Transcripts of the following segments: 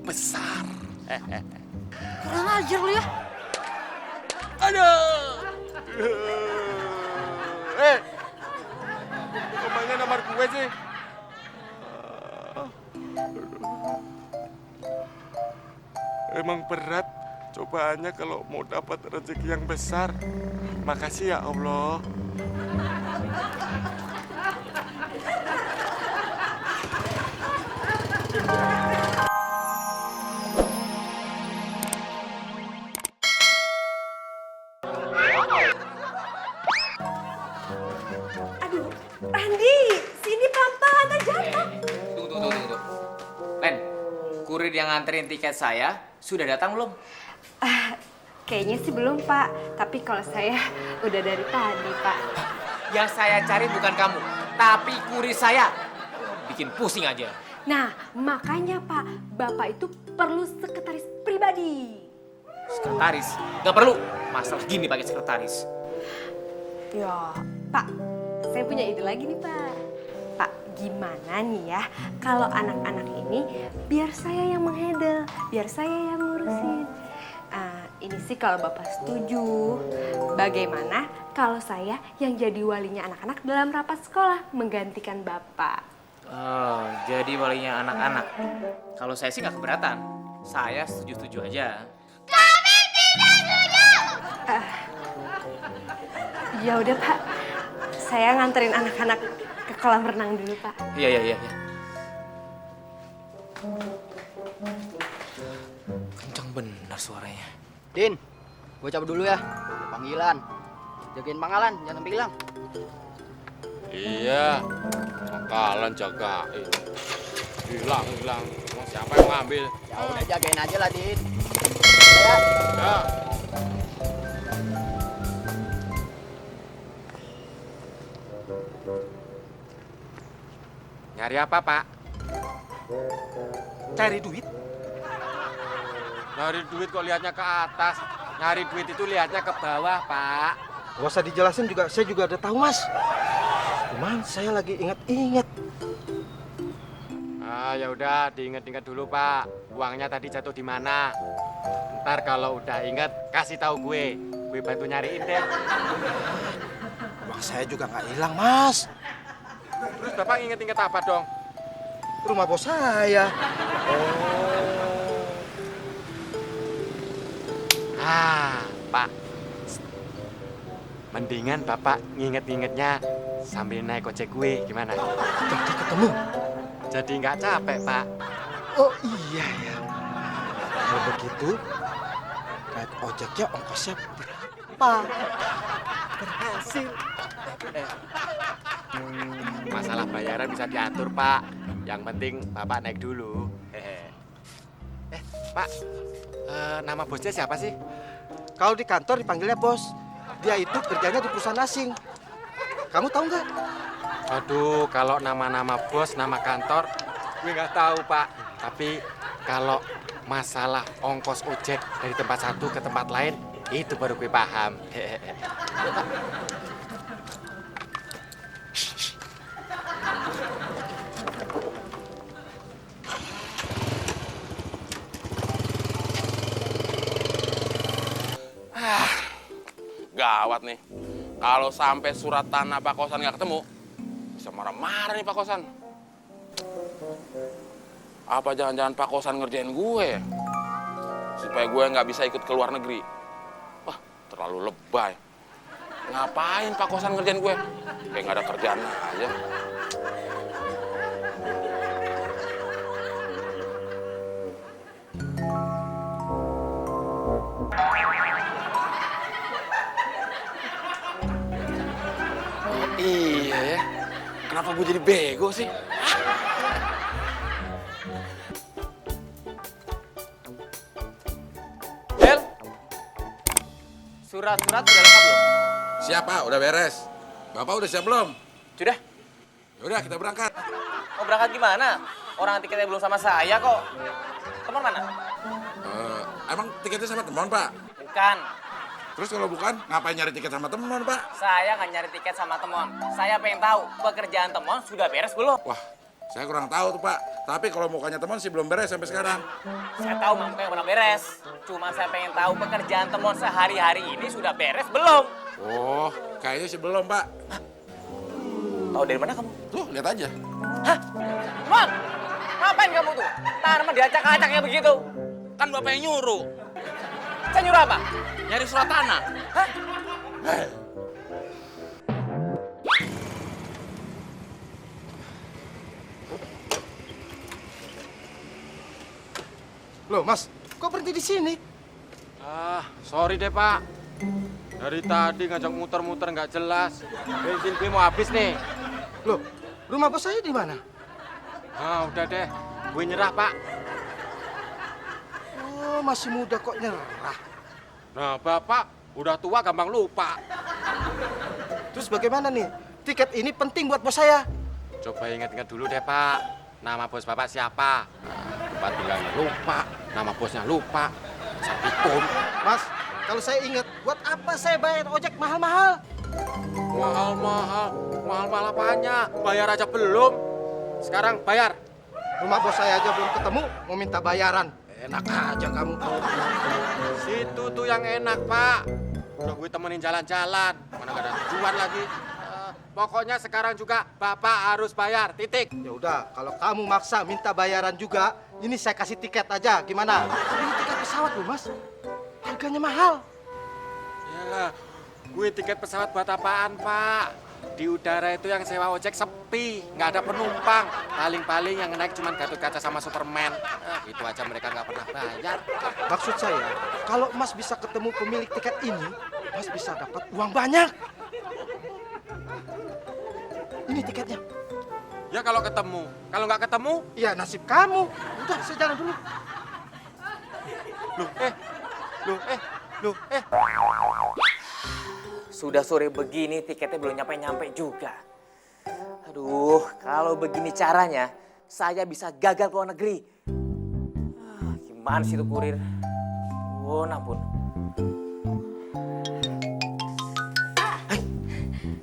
besar. Kurang ajar lu ya. Aduh. Kok mainnya nomor gue sih? Emang berat cobaannya kalau mau dapat rezeki yang besar. Makasih ya Allah. Aduh, Randi, sini pelan-pelan aja jatuh. Tunggu. Len, kurir yang nganterin tiket saya sudah datang belum? Kayaknya sih belum, Pak. Tapi kalau saya udah dari tadi, Pak. Yang saya cari bukan kamu, tapi kurir saya. Bikin pusing aja. Nah, makanya, Pak, Bapak itu perlu sekretaris pribadi. Sekretaris? Gak perlu. Masalah gini pakai sekretaris. Ya, Pak, saya punya ide lagi nih, Pak. Pak, gimana nih ya kalau anak-anak ini biar saya yang menghandle, biar saya yang ngurusin. Ini sih kalau Bapak setuju. Bagaimana kalau saya yang jadi walinya anak-anak dalam rapat sekolah menggantikan Bapak? Oh, jadi walinya anak-anak. Kalau saya sih gak keberatan. Saya setuju-setuju aja. Ya udah, Pak. Saya nganterin anak-anak ke kolam renang dulu, Pak. Iya. Kencang benar suaranya. Din, gue cabut dulu ya. Ada panggilan. Jagain pangkalan, jangan sampai hilang. Iya, makalan jagain. Hilang. Mau siapa yang ngambil? Ya udah jagain aja lah, Din. Ya. Ya. Nyari apa, Pak? Cari duit? Nyari duit kok lihatnya ke atas. Nyari duit itu lihatnya ke bawah, Pak. Gak usah dijelasin juga, saya juga udah tahu, Mas. Cuman saya lagi ingat-ingat. Ya udah, diinget-inget dulu, Pak. Uangnya tadi jatuh di mana? Ntar kalau udah inget, kasih tahu gue. Gue bantu nyariin deh. Uang saya juga nggak hilang, Mas. Terus Bapak inget-inget apa dong? Rumah bos saya. Pak. Mendingan Bapak nginget-ngingetnya sambil naik ojek gue, gimana? Jadi ketemu. Jadi nggak capek, Pak. Oh iya ya. Kalau begitu, naik ojeknya ongkosnya berapa? Berhasil. Masalah bayaran bisa diatur, Pak. Yang penting Bapak naik dulu. Pak, nama bosnya siapa sih? Kalau di kantor dipanggilnya bos. Dia itu kerjanya di perusahaan asing. Kamu tahu nggak? Aduh, kalau nama-nama bos, nama kantor, gue nggak tahu, Pak. Tapi kalau masalah ongkos ojek dari tempat satu ke tempat lain, itu baru gue paham. Gawat nih. Kalau sampai surat tanah Pak Kosan nggak ketemu, bisa marah-marah nih Pak Kosan. Apa jangan-jangan Pak Kosan ngerjain gue ya? Supaya gue nggak bisa ikut ke luar negeri. Wah, terlalu lebay. Ngapain Pak Kosan ngerjain gue? Kayak nggak ada kerjaan aja. Iya ya, kenapa gue jadi bego sih? Del, surat-surat sudah lengkap belum? Siapa? Udah beres. Bapak udah siap belum? Sudah. Yaudah kita berangkat. Mau berangkat gimana? Orang tiketnya belum sama saya kok. Teman mana? Emang tiketnya sama teman Pak? Bukan. Terus kalau bukan, ngapain nyari tiket sama teman Pak? Saya nggak nyari tiket sama teman. Saya pengen tahu pekerjaan teman sudah beres belum? Wah, Saya kurang tahu tuh Pak. Tapi kalau mukanya teman sih belum beres sampai sekarang. Saya tahu Mang yang pernah beres. Cuma saya pengen tahu pekerjaan temon sehari-hari ini sudah beres belum? Oh, kayaknya sih belum Pak. Tahu dari mana kamu? Tuh, lihat aja. Hah? Mang, ngapain kamu tuh? Tanaman diacak-acaknya begitu. Kan Bapak yang nyuruh. Saya nyuruh apa? Nyari surat tanah. Hah? Loh, Mas, kok berhenti di sini? Sorry deh, Pak. Dari tadi ngajak muter-muter nggak jelas. Bensin gue mau habis nih. Loh, rumah bos saya di mana? Udah deh. Gue nyerah, Pak. Oh, masih muda kok nyerah. Nah, Bapak udah tua gampang lupa. Terus bagaimana nih? Tiket ini penting buat bos saya. Coba ingat-ingat dulu deh, Pak. Nama bos Bapak siapa? Tempat tinggalnya lupa. Nama bosnya lupa. Sapikum. Mas, kalau saya ingat, buat apa saya bayar ojek mahal-mahal? Mahal-mahal. Mahal-mahal apanya? Bayar aja belum. Sekarang bayar. Rumah bos saya aja belum ketemu, mau minta bayaran. Enak aja kamu. Situ tuh yang enak, Pak. Udah gue temenin jalan-jalan. Mana gak ada tujuan lagi. Pokoknya sekarang juga Bapak harus bayar, titik. Ya udah, kalau kamu maksa minta bayaran juga, ini saya kasih tiket aja. Gimana? Ini tiket pesawat loh, Mas. Harganya mahal. Ya, gue tiket pesawat buat apaan, Pak? Di udara itu yang sewa ojek sepi, nggak ada penumpang. Paling-paling yang naik cuma Gatot Kaca sama Superman. Itu aja mereka nggak pernah bayar. Maksud saya, kalau Mas bisa ketemu pemilik tiket ini, Mas bisa dapat uang banyak. Ini tiketnya. Ya kalau ketemu. Kalau nggak ketemu, Iya, nasib kamu. Udah, saya jalan dulu. loh, Sudah sore begini tiketnya belum nyampe-nyampe juga. Aduh, kalau begini caranya saya bisa gagal ke luar negeri. Gimana sih itu kurir? Oh, ampun.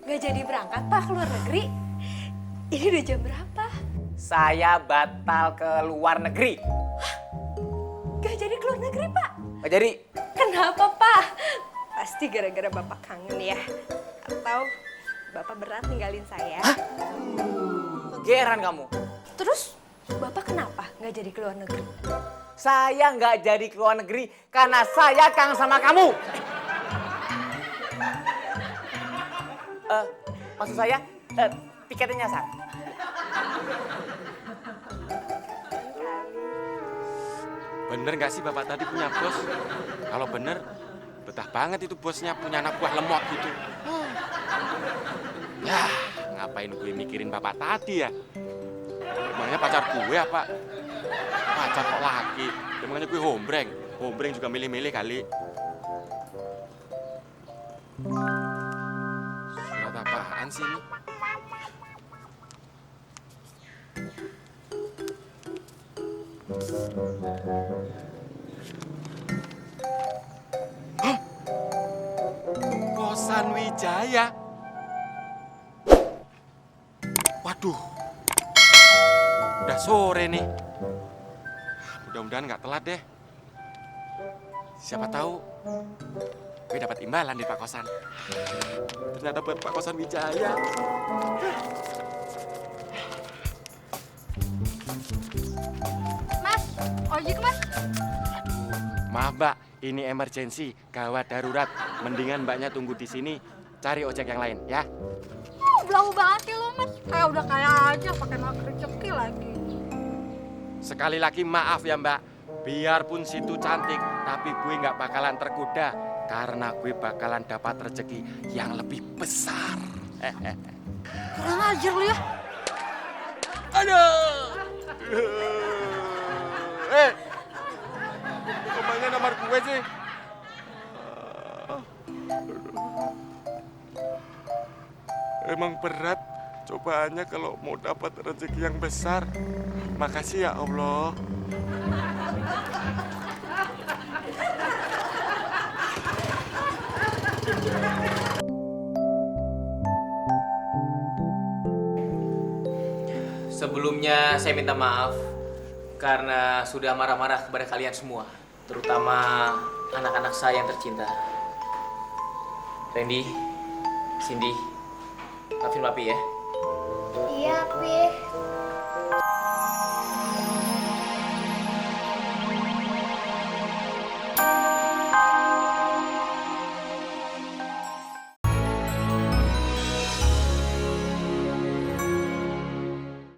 Nggak jadi berangkat, Pak, ke luar negeri? Ini udah jam berapa? Saya batal ke luar negeri. Nggak jadi ke luar negeri, Pak? Nggak jadi. Kenapa, Pak? Pasti gara-gara Bapak kangen ya? Atau Bapak berat ninggalin saya? Geran kamu. Terus Bapak kenapa nggak jadi ke luar negeri? Saya nggak jadi ke luar negeri karena saya kangen sama kamu. Maksud saya, tiketnya nyasar. bener nggak sih Bapak tadi punya bos? Kalau bener, betah banget itu bosnya punya anak buah lemot gitu. Ya, ngapain gue mikirin Bapak tadi ya? Emangnya pacar gue apa? Pacar kok laki? Emangnya gue hombreng? Hombreng juga milih-milih kali. Surat apaan sih ini? Hah? Kosan Wijaya. Waduh, udah sore nih. Mudah-mudahan nggak telat deh. Siapa tahu gue dapat imbalan di Pak Kosan. Ternyata buat Pak Kosan Wijaya. Mas, ojek Mas. Maaf Mbak, ini emergency, gawat darurat. Mendingan Mbaknya tunggu di sini, cari ojek yang lain ya. Belagu banget ya lo Mas. Kayak udah kaya aja pakai nolak rezeki lagi. Sekali lagi maaf ya Mbak, biarpun situ cantik, tapi gue nggak bakalan tergoda karena gue bakalan dapat rezeki yang lebih besar. Kurang ajar lu ya. Aduh. Kok mainnya nomor gue sih? Emang berat cobaannya kalau mau dapat rezeki yang besar. Makasih ya Allah. Sebelumnya saya minta maaf karena sudah marah-marah kepada kalian semua, terutama anak-anak saya yang tercinta. Randy, Cindy, maafin Papi ya. Iya, Pi.